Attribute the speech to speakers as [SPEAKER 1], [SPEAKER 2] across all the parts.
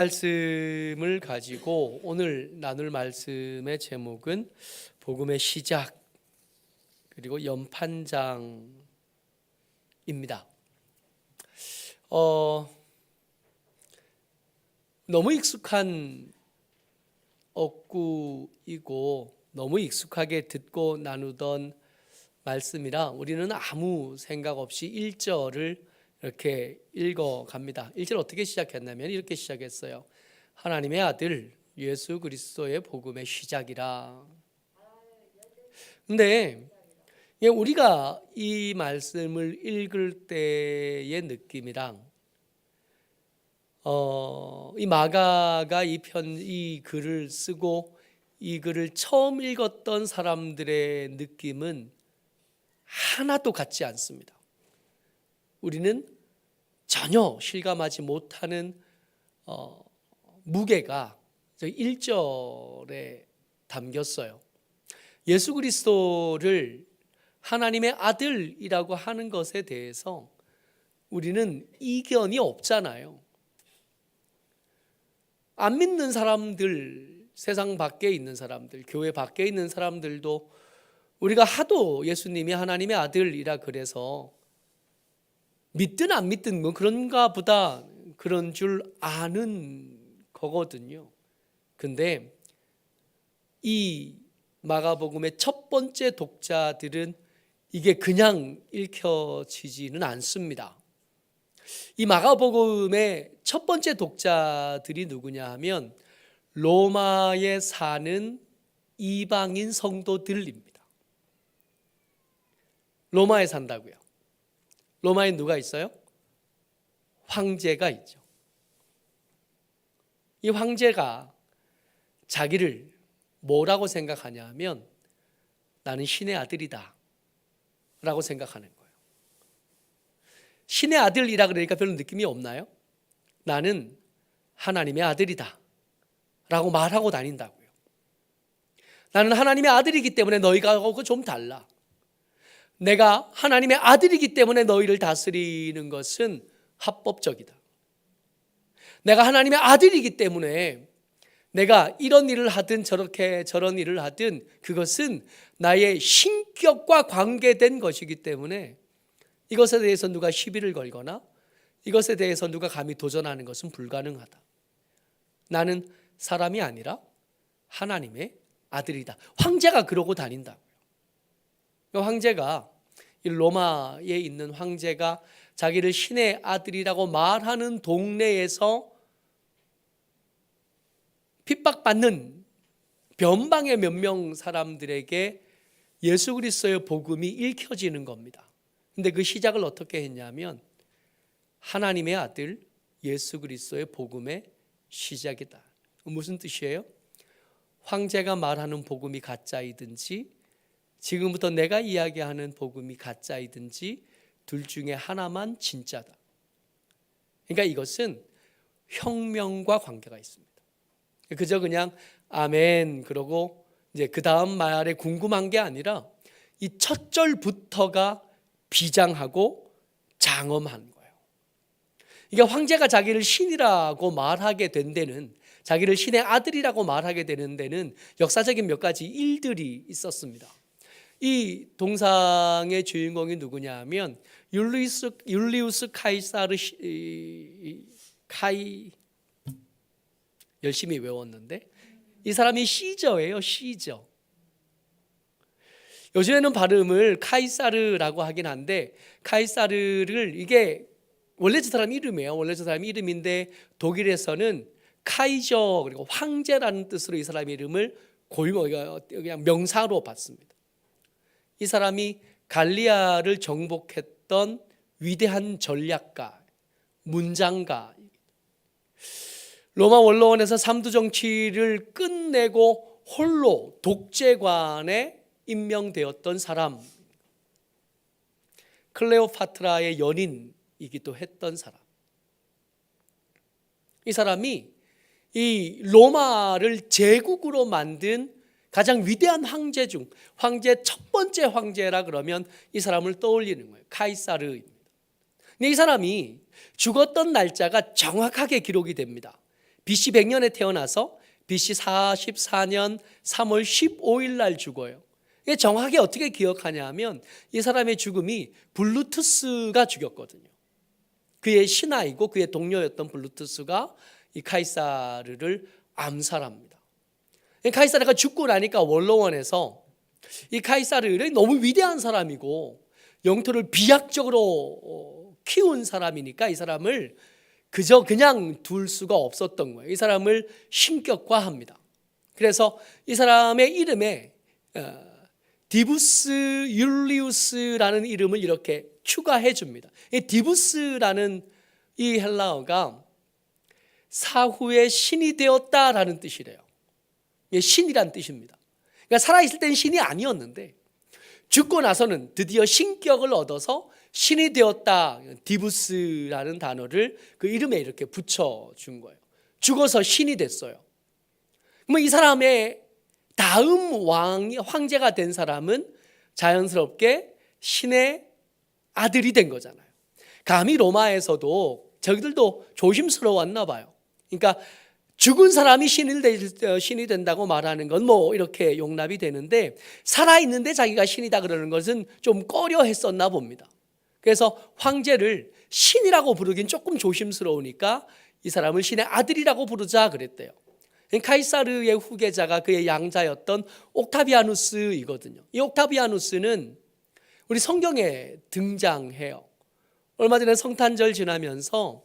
[SPEAKER 1] 말씀을 가지고 오늘 나눌 말씀의 제목은 복음의 시작 그리고 연판장입니다. 너무 익숙한 억구이고 너무 익숙하게 듣고 나누던 말씀이라 우리는 아무 생각 없이 1절을 이렇게 읽어갑니다. 1절 어떻게 시작했냐면 이렇게 시작했어요. 하나님의 아들 예수 그리스도의 복음의 시작이라. 근데 우리가 이 말씀을 읽을 때의 느낌이랑 이 마가가 이 글을 쓰고 이 글을 처음 읽었던 사람들의 느낌은 하나도 같지 않습니다. 우리는 전혀 실감하지 못하는 무게가 1절에 담겼어요. 예수 그리스도를 하나님의 아들이라고 하는 것에 대해서 우리는 이견이 없잖아요. 안 믿는 사람들, 세상 밖에 있는 사람들, 교회 밖에 있는 사람들도 우리가 하도 예수님이 하나님의 아들이라 그래서 믿든 안 믿든 뭐 그런가 보다 그런 줄 아는 거거든요. 근데 이 마가복음의 첫 번째 독자들은 이게 그냥 읽혀지지는 않습니다. 이 마가복음의 첫 번째 독자들이 누구냐 하면 로마에 사는 이방인 성도들입니다. 로마에 산다고요. 로마에 누가 있어요? 황제가 있죠. 이 황제가 자기를 뭐라고 생각하냐 하면 나는 신의 아들이다 라고 생각하는 거예요. 신의 아들이라 그러니까 별로 느낌이 없나요? 나는 하나님의 아들이다 라고 말하고 다닌다고요. 나는 하나님의 아들이기 때문에 너희하고 좀 달라. 내가 하나님의 아들이기 때문에 너희를 다스리는 것은 합법적이다. 내가 하나님의 아들이기 때문에 내가 이런 일을 하든 저런 일을 하든 그것은 나의 신격과 관계된 것이기 때문에 이것에 대해서 누가 시비를 걸거나 이것에 대해서 누가 감히 도전하는 것은 불가능하다. 나는 사람이 아니라 하나님의 아들이다. 황제가 그러고 다닌다고요. 황제가 로마에 있는 황제가 자기를 신의 아들이라고 말하는 동네에서 핍박받는 변방의 몇 명 사람들에게 예수 그리스도의 복음이 읽혀지는 겁니다. 근데 그 시작을 어떻게 했냐면 하나님의 아들 예수 그리스도의 복음의 시작이다. 무슨 뜻이에요? 황제가 말하는 복음이 가짜이든지 지금부터 내가 이야기하는 복음이 가짜이든지 둘 중에 하나만 진짜다. 그러니까 이것은 혁명과 관계가 있습니다. 그저 그냥 아멘 그러고 이제 그 다음 말에 궁금한 게 아니라 이 첫 절부터가 비장하고 장엄한 거예요. 이게 황제가 자기를 신이라고 말하게 된 데는 자기를 신의 아들이라고 말하게 되는 데는 역사적인 몇 가지 일들이 있었습니다. 이 동상의 주인공이 누구냐 하면 율리우스 카이사르 열심히 외웠는데 이 사람이 시저예요. 시저. 요즘에는 발음을 카이사르라고 하긴 한데 카이사르를 이게 원래 저 사람 이름이에요. 원래 저 사람 이름인데 독일에서는 카이저 그리고 황제라는 뜻으로 이 사람의 이름을 그냥 명사로 봤습니다. 이 사람이 갈리아를 정복했던 위대한 전략가, 문장가, 로마 원로원에서 삼두 정치를 끝내고 홀로 독재관에 임명되었던 사람, 클레오파트라의 연인이기도 했던 사람. 이 사람이 이 로마를 제국으로 만든 가장 위대한 황제 중 황제 첫 번째 황제라 그러면 이 사람을 떠올리는 거예요. 카이사르입니다. 근데 이 사람이 죽었던 날짜가 정확하게 기록이 됩니다. BC 100년에 태어나서 BC 44년 3월 15일 날 죽어요. 이게 정확하게 어떻게 기억하냐 하면 이 사람의 죽음이 블루투스가 죽였거든요. 그의 신하이고 그의 동료였던 블루투스가 이 카이사르를 암살합니다. 카이사르가 죽고 나니까 원로원에서 이 카이사르를 너무 위대한 사람이고 영토를 비약적으로 키운 사람이니까 이 사람을 그냥 둘 수가 없었던 거예요. 이 사람을 신격화합니다. 그래서 이 사람의 이름에 디부스 율리우스라는 이름을 이렇게 추가해 줍니다. 이 디부스라는 이 헬라어가 사후에 신이 되었다라는 뜻이래요. 신이란 뜻입니다. 그러니까 살아있을 땐 신이 아니었는데 죽고 나서는 드디어 신격을 얻어서 신이 되었다. 디부스라는 단어를 그 이름에 이렇게 붙여준 거예요. 죽어서 신이 됐어요. 이 사람의 다음 황제가 된 사람은 자연스럽게 신의 아들이 된 거잖아요. 감히 로마에서도 저기들도 조심스러웠나 봐요. 그러니까 죽은 사람이 신이 된다고 말하는 건 뭐 이렇게 용납이 되는데 살아있는데 자기가 신이다 그러는 것은 좀 꺼려 했었나 봅니다. 그래서 황제를 신이라고 부르긴 조금 조심스러우니까 이 사람을 신의 아들이라고 부르자 그랬대요. 카이사르의 후계자가 그의 양자였던 옥타비아누스이거든요. 이 옥타비아누스는 우리 성경에 등장해요. 얼마 전에 성탄절 지나면서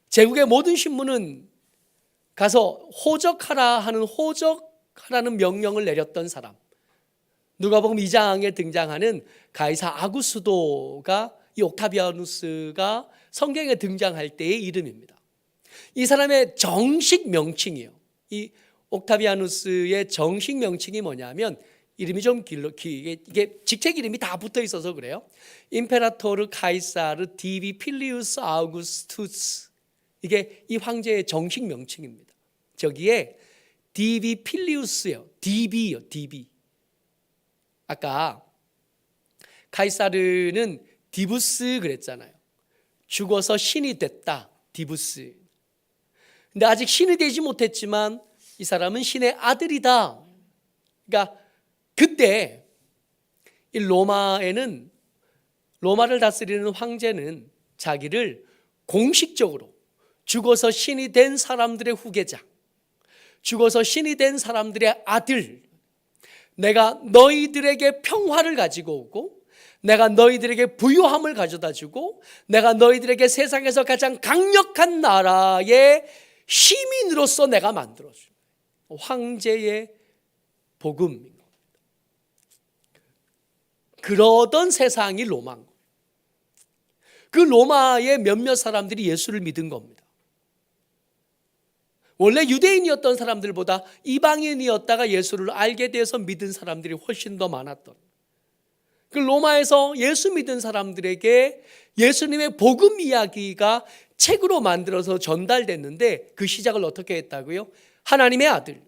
[SPEAKER 1] 제국의 모든 신문은 가서 호적하라는 명령을 내렸던 사람. 누가복음 2장에 등장하는 가이사 아구스도가 이 옥타비아누스가 성경에 등장할 때의 이름입니다. 이 사람의 정식 명칭이에요. 이 옥타비아누스의 정식 명칭이 뭐냐면 이름이 좀 이게 직책 이름이 다 붙어 있어서 그래요. 임페라토르 카이사르 디비 필리우스 아우구스투스, 이게 이 황제의 정식 명칭입니다. 저기에 디비 필리우스요. 디비요. 디비. 아까 카이사르는 디부스 그랬잖아요. 죽어서 신이 됐다. 디부스. 근데 아직 신이 되지 못했지만 이 사람은 신의 아들이다. 그러니까 그때 이 로마를 다스리는 황제는 자기를 공식적으로 죽어서 신이 된 사람들의 후계자, 죽어서 신이 된 사람들의 아들, 내가 너희들에게 평화를 가지고 오고 내가 너희들에게 부유함을 가져다 주고 내가 너희들에게 세상에서 가장 강력한 나라의 시민으로서 내가 만들어준 황제의 복음인 겁니다. 그러던 세상이 로마인 거예요. 그 로마의 몇몇 사람들이 예수를 믿은 겁니다. 원래 유대인이었던 사람들보다 이방인이었다가 예수를 알게 돼서 믿은 사람들이 훨씬 더 많았던, 그 로마에서 예수 믿은 사람들에게 예수님의 복음 이야기가 책으로 만들어서 전달됐는데 그 시작을 어떻게 했다고요? 하나님의 아들,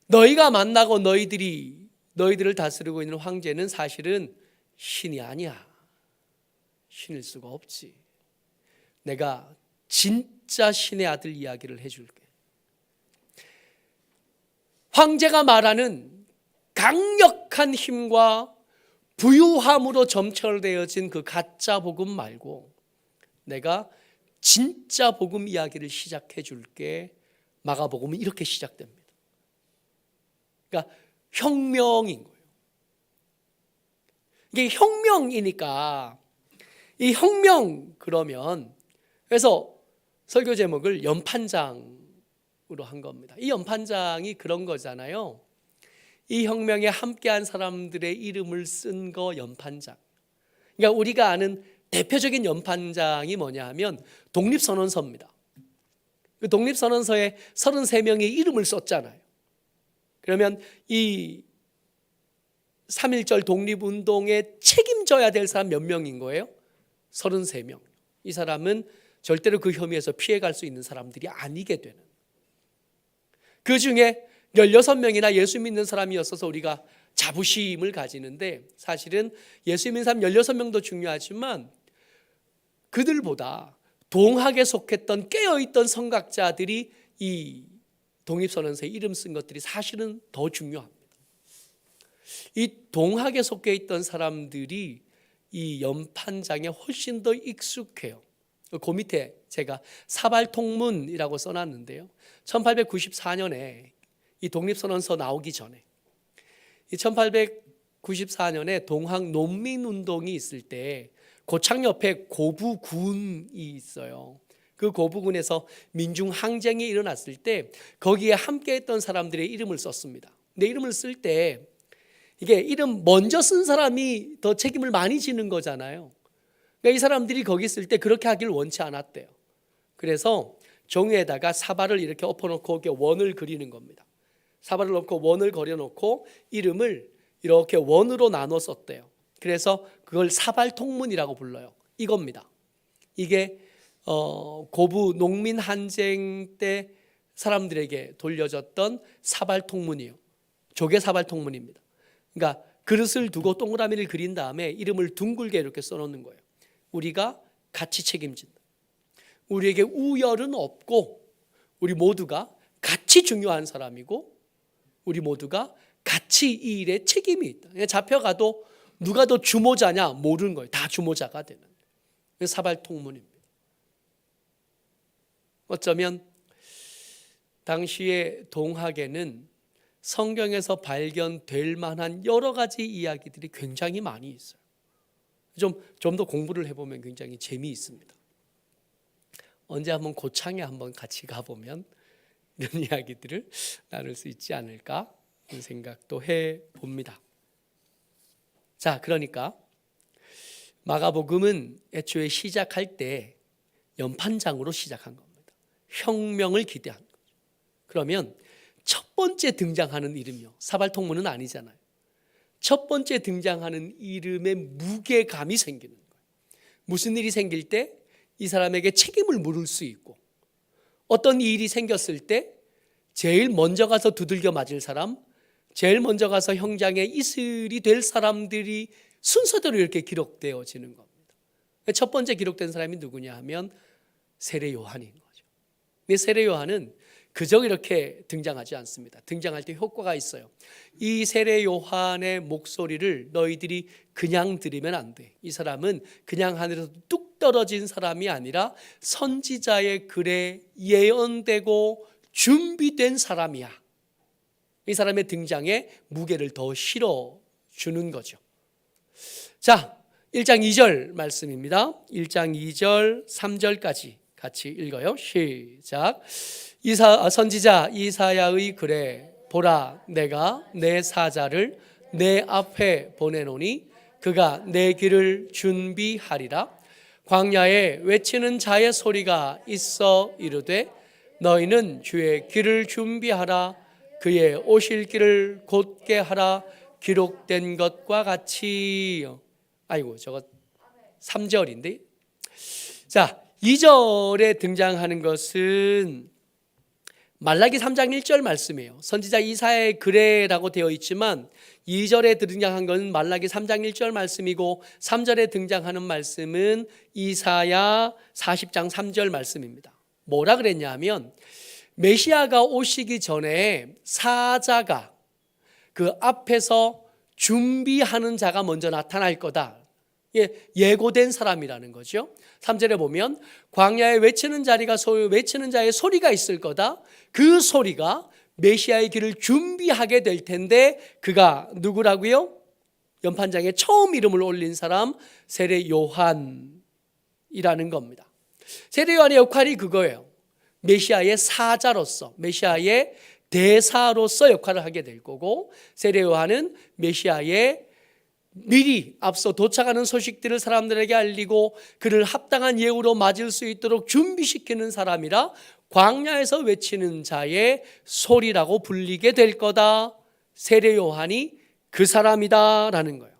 [SPEAKER 1] 너희가 만나고 너희들을 다스리고 있는 황제는 사실은 신이 아니야. 신일 수가 없지. 내가 진짜 신의 아들 이야기를 해줄게. 황제가 말하는 강력한 힘과 부유함으로 점철되어진 그 가짜 복음 말고 내가 진짜 복음 이야기를 시작해 줄게. 마가복음은 이렇게 시작됩니다. 그러니까 혁명인 거예요. 이게 혁명이니까 이 혁명 그러면, 그래서 설교 제목을 연판장으로 한 겁니다. 이 연판장이 그런 거잖아요. 이 혁명에 함께한 사람들의 이름을 쓴 거 연판장. 그러니까 우리가 아는 대표적인 연판장이 뭐냐 하면 독립선언서입니다. 그 독립선언서에 33명의 이름을 썼잖아요. 그러면 이 3.1절 독립운동에 책임져야 될 사람 몇 명인 거예요? 33명. 이 사람은 절대로 그 혐의에서 피해갈 수 있는 사람들이 아니게 되는, 그 중에 16명이나 예수 믿는 사람이었어서 우리가 자부심을 가지는데, 사실은 예수 믿는 사람 16명도 중요하지만 그들보다 동학에 속했던 깨어있던 선각자들이 이 독립선언서에 이름 쓴 것들이 사실은 더 중요합니다. 이 동학에 속해 있던 사람들이 이 연판장에 훨씬 더 익숙해요. 그 밑에 제가 사발통문이라고 써놨는데요. 1894년에 이 독립선언서 나오기 전에 이 1894년에 동학 농민운동이 있을 때 고창 옆에 고부군이 있어요. 그 고부군에서 민중항쟁이 일어났을 때 거기에 함께했던 사람들의 이름을 썼습니다. 근데 이름을 쓸 때 이게 이름 먼저 쓴 사람이 더 책임을 많이 지는 거잖아요. 그러니까 이 사람들이 거기 있을 때 그렇게 하길 원치 않았대요. 그래서 종이에다가 사발을 이렇게 엎어놓고 이렇게 원을 그리는 겁니다. 사발을 넣고 원을 그려놓고 이름을 이렇게 원으로 나눠 썼대요. 그래서 그걸 사발통문이라고 불러요. 이겁니다. 이게 고부 농민 한쟁 때 사람들에게 돌려졌던 사발통문이에요. 조개 사발통문입니다. 그러니까 그릇을 두고 동그라미를 그린 다음에 이름을 둥글게 이렇게 써놓는 거예요. 우리가 같이 책임진다. 우리에게 우열은 없고 우리 모두가 같이 중요한 사람이고 우리 모두가 같이 이 일에 책임이 있다. 잡혀가도 누가 더 주모자냐 모르는 거예요. 다 주모자가 되는 사발통문입니다. 어쩌면 당시의 동학에는 성경에서 발견될 만한 여러 가지 이야기들이 굉장히 많이 있어요. 좀 더 공부를 해보면 굉장히 재미있습니다. 언제 한번 고창에 한번 같이 가보면 이런 이야기들을 나눌 수 있지 않을까 하는 생각도 해봅니다. 자, 그러니까 마가복음은 애초에 시작할 때 연판장으로 시작한 겁니다. 혁명을 기대한 거죠. 그러면 첫 번째 등장하는 이름이요. 사발통문은 아니잖아요. 첫 번째 등장하는 이름에 무게감이 생기는 거예요. 무슨 일이 생길 때 이 사람에게 책임을 물을 수 있고 어떤 일이 생겼을 때 제일 먼저 가서 두들겨 맞을 사람, 제일 먼저 가서 현장에 이슬이 될 사람들이 순서대로 이렇게 기록되어지는 겁니다. 첫 번째 기록된 사람이 누구냐 하면 세례 요한인 거죠. 근데 세례 요한은 그저 이렇게 등장하지 않습니다. 등장할 때 효과가 있어요. 이 세례 요한의 목소리를 너희들이 그냥 들으면 안 돼. 이 사람은 그냥 하늘에서 뚝 떨어진 사람이 아니라 선지자의 글에 예언되고 준비된 사람이야. 이 사람의 등장에 무게를 더 실어주는 거죠. 자, 1장 2절 말씀입니다. 1장 2절 3절까지 같이 읽어요. 시작. 선지자 이사야의 글에 보라, 내가 내 사자를 내 앞에 보내노니 그가 내 길을 준비하리라. 광야에 외치는 자의 소리가 있어 이르되 너희는 주의 길을 준비하라. 그의 오실 길을 곧게 하라. 기록된 것과 같이. 아이고, 저거 3절인데. 자, 2절에 등장하는 것은 말라기 3장 1절 말씀이에요. 선지자 이사야의 글에라고 되어 있지만 2절에 등장한 건 말라기 3장 1절 말씀이고 3절에 등장하는 말씀은 이사야 40장 3절 말씀입니다. 뭐라 그랬냐 하면 메시아가 오시기 전에 사자가 그 앞에서 준비하는 자가 먼저 나타날 거다. 예고된 사람이라는 거죠. 3절에 보면 광야에 외치는 자의 소리가 있을 거다. 그 소리가 메시아의 길을 준비하게 될 텐데 그가 누구라고요? 연판장에 처음 이름을 올린 사람 세례 요한이라는 겁니다. 세례 요한의 역할이 그거예요. 메시아의 사자로서, 메시아의 대사로서 역할을 하게 될 거고 세례 요한은 메시아의 미리 앞서 도착하는 소식들을 사람들에게 알리고 그를 합당한 예우로 맞을 수 있도록 준비시키는 사람이라 광야에서 외치는 자의 소리라고 불리게 될 거다. 세례 요한이 그 사람이다라는 거예요.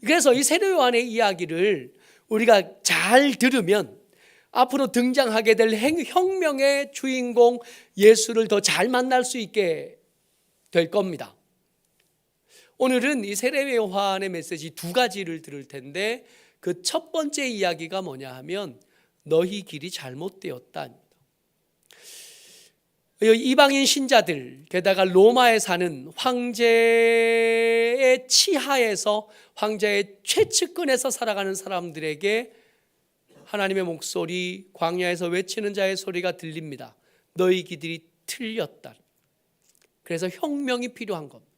[SPEAKER 1] 그래서 이 세례 요한의 이야기를 우리가 잘 들으면 앞으로 등장하게 될 혁명의 주인공 예수를 더 잘 만날 수 있게 될 겁니다. 오늘은 이 세례 요한의 메시지 두 가지를 들을 텐데 그 첫 번째 이야기가 뭐냐 하면 너희 길이 잘못되었다. 이방인 신자들, 게다가 로마에 사는 황제의 치하에서, 황제의 최측근에서 살아가는 사람들에게 하나님의 목소리, 광야에서 외치는 자의 소리가 들립니다. 너희 길이 틀렸다. 그래서 혁명이 필요한 겁니다.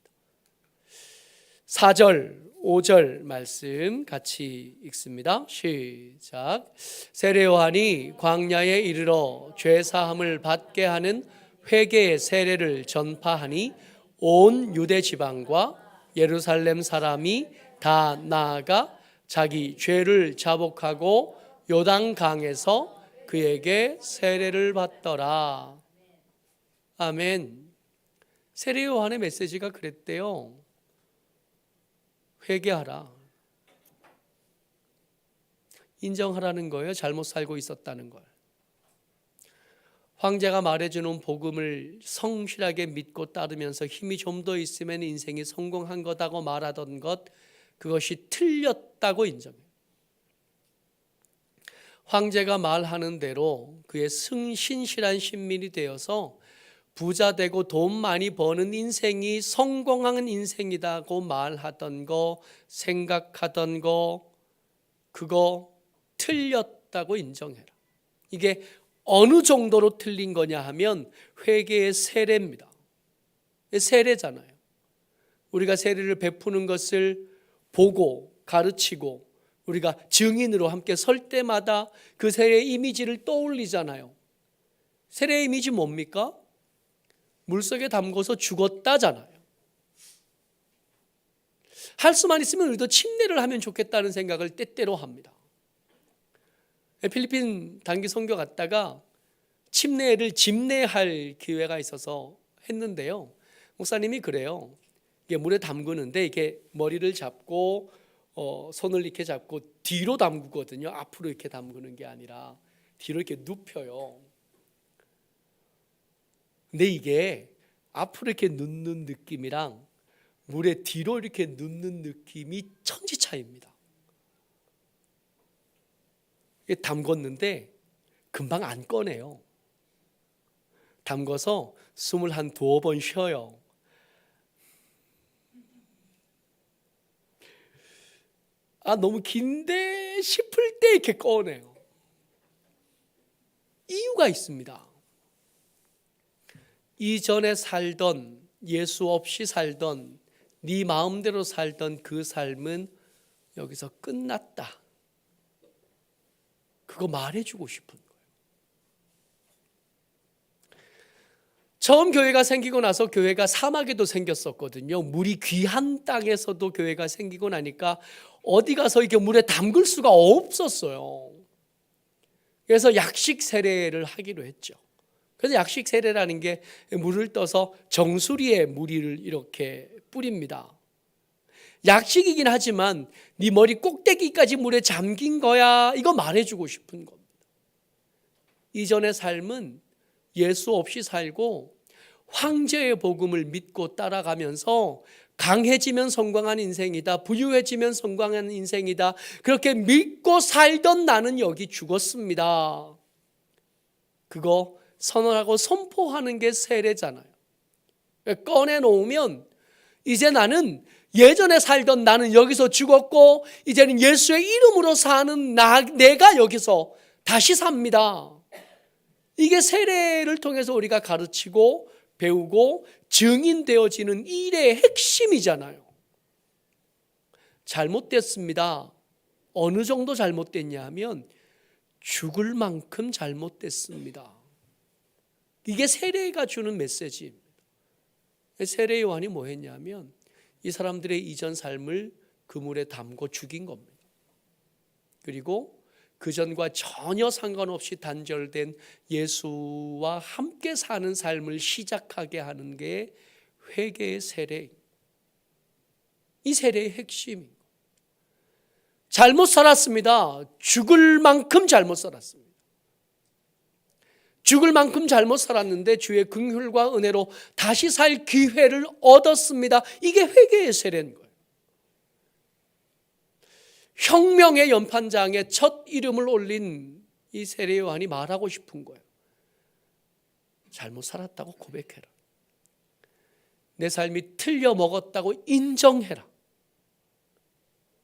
[SPEAKER 1] 4절, 5절 말씀 같이 읽습니다. 시작. 세례 요한이 광야에 이르러 죄 사함을 받게 하는 회개의 세례를 전파하니 온 유대 지방과 예루살렘 사람이 다 나아가 자기 죄를 자복하고 요단강에서 그에게 세례를 받더라. 아멘. 세례 요한의 메시지가 그랬대요. 회개하라. 인정하라는 거예요. 잘못 살고 있었다는 걸. 황제가 말해주는 복음을 성실하게 믿고 따르면서 힘이 좀 더 있으면 인생이 성공한 거다고 말하던 것, 그것이 틀렸다고 인정해요. 황제가 말하는 대로 그의 신실한 신민이 되어서 부자 되고 돈 많이 버는 인생이 성공한 인생이라고 말하던 거, 생각하던 거, 그거 틀렸다고 인정해라. 이게 어느 정도로 틀린 거냐 하면 회개의 세례입니다. 세례잖아요. 우리가 세례를 베푸는 것을 보고 가르치고 우리가 증인으로 함께 설 때마다 그 세례의 이미지를 떠올리잖아요. 세례의 이미지 뭡니까? 물속에 담궈서 죽었다잖아요. 할 수만 있으면 우리도 침례를 하면 좋겠다는 생각을 때때로 합니다. 필리핀 단기 선교 갔다가 침례를 집례할 기회가 있어서 했는데요. 목사님이 그래요. 이게 물에 담그는데 이렇게 머리를 잡고 손을 이렇게 잡고 뒤로 담그거든요. 앞으로 이렇게 담그는 게 아니라 뒤로 이렇게 눕혀요. 근데 이게 앞으로 이렇게 눕는 느낌이랑 물에 뒤로 이렇게 눕는 느낌이 천지 차이입니다. 담궜는데 금방 안 꺼내요. 담궈서 숨을 한 2번 쉬어요. 너무 긴데 싶을 때 이렇게 꺼내요. 이유가 있습니다. 이전에 살던, 예수 없이 살던, 네 마음대로 살던 그 삶은 여기서 끝났다. 그거 말해주고 싶은 거예요. 처음 교회가 생기고 나서 교회가 사막에도 생겼었거든요. 물이 귀한 땅에서도 교회가 생기고 나니까 어디 가서 이렇게 물에 담글 수가 없었어요. 그래서 약식 세례를 하기로 했죠. 그래서 약식 세례라는 게 물을 떠서 정수리에 물을 이렇게 뿌립니다. 약식이긴 하지만 네 머리 꼭대기까지 물에 잠긴 거야. 이거 말해주고 싶은 겁니다. 이전의 삶은 예수 없이 살고 황제의 복음을 믿고 따라가면서 강해지면 성공한 인생이다. 부유해지면 성공한 인생이다. 그렇게 믿고 살던 나는 여기 죽었습니다. 그거 선언하고 선포하는 게 세례잖아요. 꺼내놓으면 이제 나는 예전에 살던 나는 여기서 죽었고 이제는 예수의 이름으로 사는 내가 여기서 다시 삽니다. 이게 세례를 통해서 우리가 가르치고 배우고 증인되어지는 일의 핵심이잖아요. 잘못됐습니다. 어느 정도 잘못됐냐 하면 죽을 만큼 잘못됐습니다. 이게 세례가 주는 메시지입니다. 세례 요한이 뭐 했냐면 이 사람들의 이전 삶을 그물에 담고 죽인 겁니다. 그리고 그전과 전혀 상관없이 단절된 예수와 함께 사는 삶을 시작하게 하는 게 회개의 세례. 이 세례의 핵심입니다. 잘못 살았습니다. 죽을 만큼 잘못 살았습니다. 죽을 만큼 잘못 살았는데 주의 긍휼과 은혜로 다시 살 기회를 얻었습니다. 이게 회개의 세례인 거예요. 혁명의 연판장에 첫 이름을 올린 이 세례 요한이 말하고 싶은 거예요. 잘못 살았다고 고백해라. 내 삶이 틀려 먹었다고 인정해라.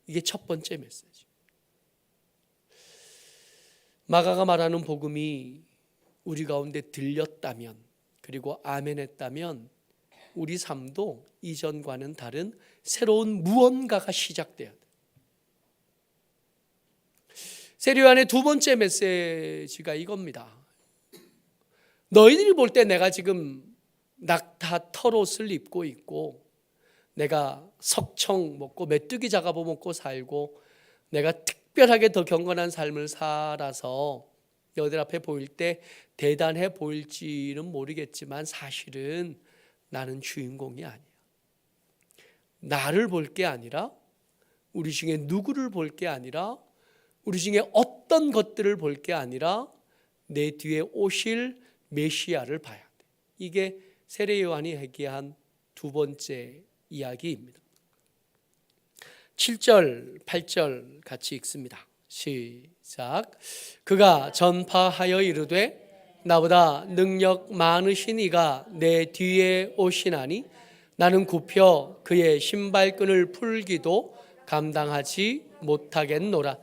[SPEAKER 1] 이게 첫 번째 메시지. 마가가 말하는 복음이 우리 가운데 들렸다면, 그리고 아멘했다면 우리 삶도 이전과는 다른 새로운 무언가가 시작돼야 돼. 세례 요한의 두 번째 메시지가 이겁니다. 너희들이 볼 때 내가 지금 낙타 털옷을 입고 있고, 내가 석청 먹고 메뚜기 잡아 먹고 살고, 내가 특별하게 더 경건한 삶을 살아서 너희들 앞에 보일 때 대단해 보일지는 모르겠지만 사실은 나는 주인공이 아니야. 나를 볼 게 아니라, 우리 중에 누구를 볼 게 아니라, 우리 중에 어떤 것들을 볼 게 아니라 내 뒤에 오실 메시아를 봐야 돼. 이게 세례 요한이 얘기한 두 번째 이야기입니다. 7절, 8절 같이 읽습니다. 시작. 그가 전파하여 이르되 나보다 능력 많으신 이가 내 뒤에 오시나니 나는 굽혀 그의 신발끈을 풀기도 감당하지 못하겠노라.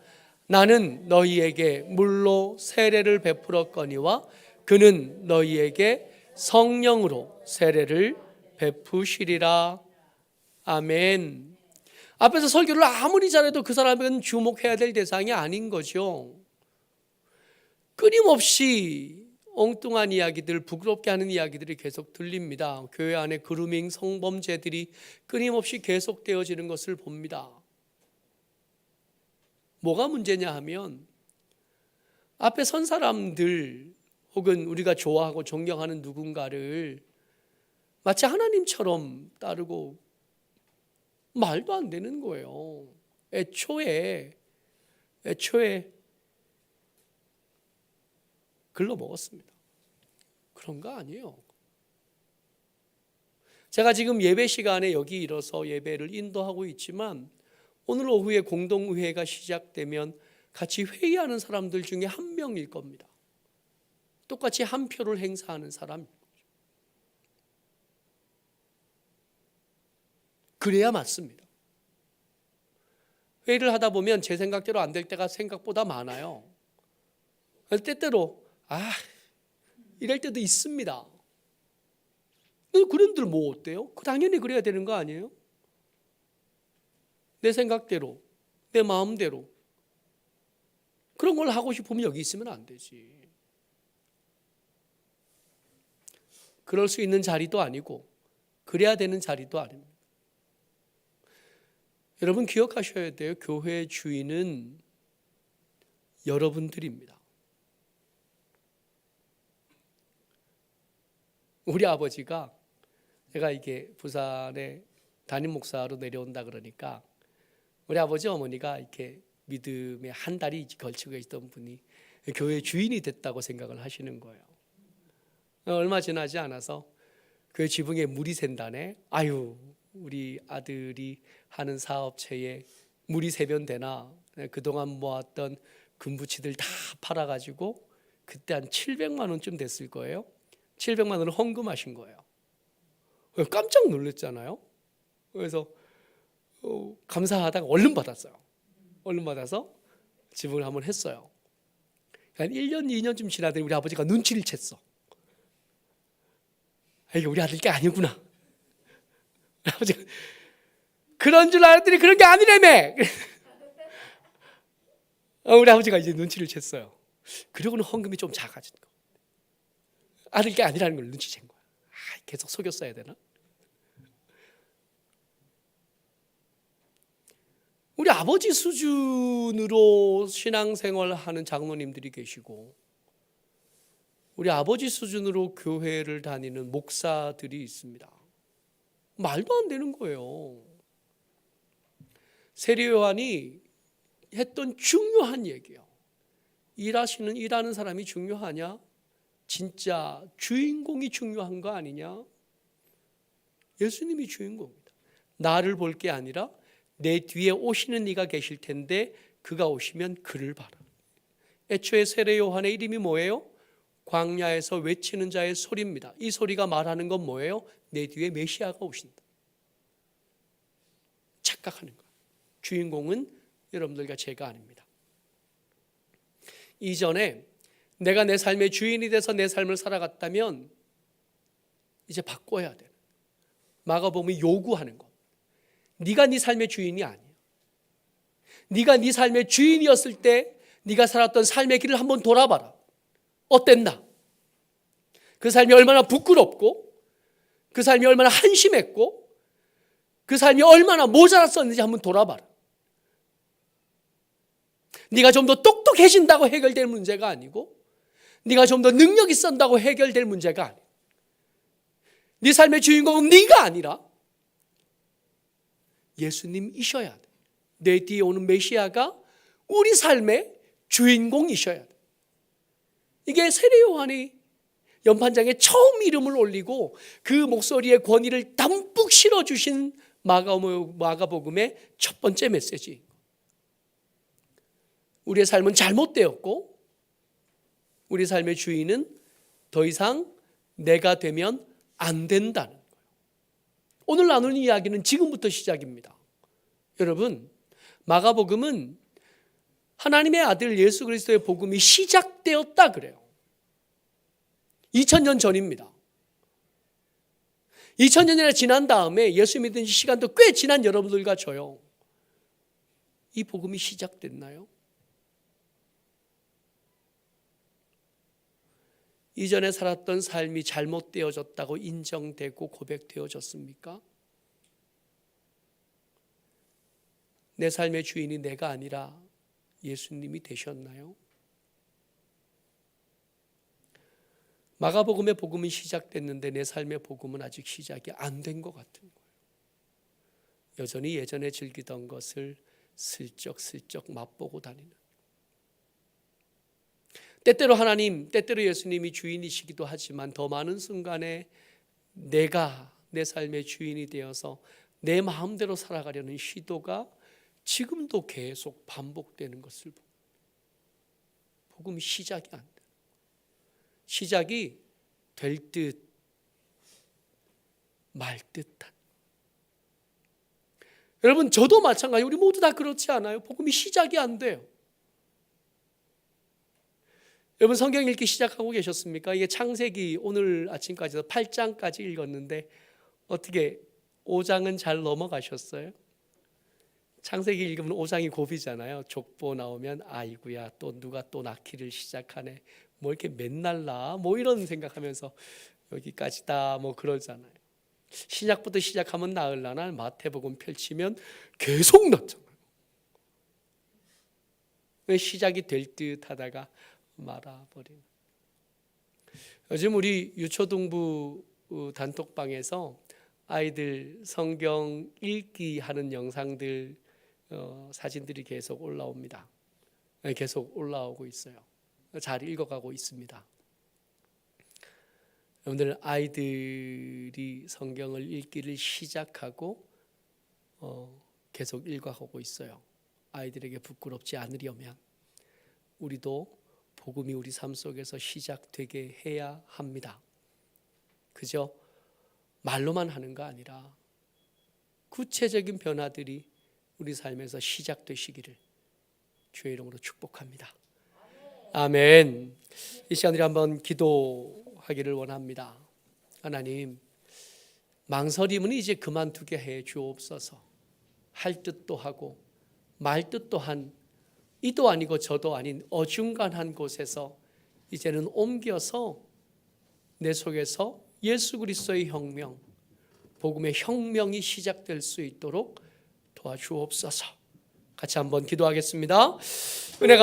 [SPEAKER 1] 나는 너희에게 물로 세례를 베풀었거니와 그는 너희에게 성령으로 세례를 베푸시리라. 아멘. 앞에서 설교를 아무리 잘해도 그 사람은 주목해야 될 대상이 아닌 거죠. 끊임없이 엉뚱한 이야기들, 부끄럽게 하는 이야기들이 계속 들립니다. 교회 안에 그루밍 성범죄들이 끊임없이 계속되어지는 것을 봅니다. 뭐가 문제냐 하면 앞에 선 사람들 혹은 우리가 좋아하고 존경하는 누군가를 마치 하나님처럼 따르고 말도 안 되는 거예요. 애초에 글러먹었습니다. 그런 거 아니에요. 제가 지금 예배 시간에 여기 일어서 예배를 인도하고 있지만 오늘 오후에 공동회의가 시작되면 같이 회의하는 사람들 중에 한 명일 겁니다. 똑같이 한 표를 행사하는 사람. 그래야 맞습니다. 회의를 하다 보면 제 생각대로 안 될 때가 생각보다 많아요. 때때로 이럴 때도 있습니다. 그런들 뭐 어때요? 당연히 그래야 되는 거 아니에요? 내 생각대로, 내 마음대로 그런 걸 하고 싶으면 여기 있으면 안 되지. 그럴 수 있는 자리도 아니고 그래야 되는 자리도 아닙니다. 여러분 기억하셔야 돼요. 교회의 주인은 여러분들입니다. 우리 아버지가, 제가 이게 부산에 담임 목사로 내려온다 그러니까 우리 아버지 어머니가 이렇게 믿음에 한 달이 걸치고 있던 분이 교회 주인이 됐다고 생각을 하시는 거예요. 얼마 지나지 않아서 그 지붕에 물이 샌다네. 우리 아들이 하는 사업체에 물이 새면 되나. 그동안 모았던 금부치들 다 팔아가지고 그때 한 700만 원쯤 됐을 거예요. 700만 원을 헌금하신 거예요. 깜짝 놀랐잖아요. 그래서 감사하다가 얼른 받았어요. 얼른 받아서 지붕을 한번 했어요. 한 1년, 2년쯤 지나더니 우리 아버지가 눈치를 챘어. 이게 우리 아들 게 아니구나. 아버지가 그런 줄 알았더니 그런 게 아니라며. 우리 아버지가 이제 눈치를 챘어요. 그러고는 헌금이 좀 작아진 거. 아들 게 아니라는 걸 눈치챈 거야. 계속 속였어야 되나? 우리 아버지 수준으로 신앙생활을 하는 장로님들이 계시고 우리 아버지 수준으로 교회를 다니는 목사들이 있습니다. 말도 안 되는 거예요. 세례 요한이 했던 중요한 얘기예요. 일하는 사람이 중요하냐? 진짜 주인공이 중요한 거 아니냐? 예수님이 주인공입니다. 나를 볼 게 아니라 내 뒤에 오시는 이가 계실 텐데 그가 오시면 그를 봐라. 애초에 세례 요한의 이름이 뭐예요? 광야에서 외치는 자의 소리입니다. 이 소리가 말하는 건 뭐예요? 내 뒤에 메시아가 오신다. 착각하는 거예요. 주인공은 여러분들과 제가 아닙니다. 이전에 내가 내 삶의 주인이 돼서 내 삶을 살아갔다면 이제 바꿔야 돼. 마가복음이 요구하는 것. 네가 네 삶의 주인이 아니야. 네가 네 삶의 주인이었을 때 네가 살았던 삶의 길을 한번 돌아봐라. 어땠나? 그 삶이 얼마나 부끄럽고 그 삶이 얼마나 한심했고 그 삶이 얼마나 모자랐었는지 한번 돌아봐라. 네가 좀 더 똑똑해진다고 해결될 문제가 아니고 네가 좀 더 능력 있었다고 해결될 문제가 아니야. 네 삶의 주인공은 네가 아니라 예수님이셔야 돼. 내 뒤에 오는 메시아가 우리 삶의 주인공이셔야 돼. 이게 세례 요한이 연판장에 처음 이름을 올리고 그 목소리의 권위를 담뿍 실어주신 마가복음의 첫 번째 메시지. 우리의 삶은 잘못되었고 우리 삶의 주인은 더 이상 내가 되면 안 된다는 거예요. 오늘 나누는 이야기는 지금부터 시작입니다. 여러분, 마가복음은 하나님의 아들 예수 그리스도의 복음이 시작되었다 그래요. 2000년 전입니다. 2000년이나 지난 다음에 예수 믿은 시간도 꽤 지난 여러분들과 저요. 이 복음이 시작됐나요? 이전에 살았던 삶이 잘못되어졌다고 인정되고 고백되어졌습니까? 내 삶의 주인이 내가 아니라 예수님이 되셨나요? 마가복음의 복음은 시작됐는데 내 삶의 복음은 아직 시작이 안 된 것 같은 거예요. 여전히 예전에 즐기던 것을 슬쩍슬쩍 맛보고 다니는. 때때로 하나님, 때때로 예수님이 주인이시기도 하지만 더 많은 순간에 내가 내 삶의 주인이 되어서 내 마음대로 살아가려는 시도가 지금도 계속 반복되는 것을 봅니다. 복음이 시작이 안 돼요. 시작이 될 듯 말 듯한. 여러분, 저도 마찬가지. 우리 모두 다 그렇지 않아요? 복음이 시작이 안 돼요. 여러분, 성경 읽기 시작하고 계셨습니까? 이게 창세기 오늘 아침까지도 8장까지 읽었는데 어떻게 5장은 잘 넘어가셨어요? 창세기 읽으면 5장이 고비잖아요. 족보 나오면 아이고야, 또 누가 또 낳기를 시작하네. 뭐 이렇게 맨날 나? 뭐 이런 생각하면서 여기까지다 뭐 그러잖아요. 신약부터 시작하면 나으려나? 마태복음 펼치면 계속 낳잖아요. 시작이 될 듯 하다가 말아버린. 요즘 우리 유초등부 단톡방에서 아이들 성경 읽기 하는 영상들 사진들이 계속 올라옵니다. 계속 올라오고 있어요. 잘 읽어가고 있습니다. 여러분들, 아이들이 성경을 읽기를 시작하고 계속 읽어가고 있어요. 아이들에게 부끄럽지 않으려면 우리도 복음이 우리 삶 속에서 시작되게 해야 합니다. 그죠? 말로만 하는 거 아니라 구체적인 변화들이 우리 삶에서 시작되시기를 주의 이름으로 축복합니다. 아멘. 이 시간에 한번 기도하기를 원합니다. 하나님, 망설임은 이제 그만두게 해 주옵소서. 할 뜻도 하고 말 뜻도 한 이도 아니고 저도 아닌 어중간한 곳에서 이제는 옮겨서 내 속에서 예수 그리스도의 혁명, 복음의 혁명이 시작될 수 있도록 도와주옵소서. 같이 한번 기도하겠습니다. 은혜가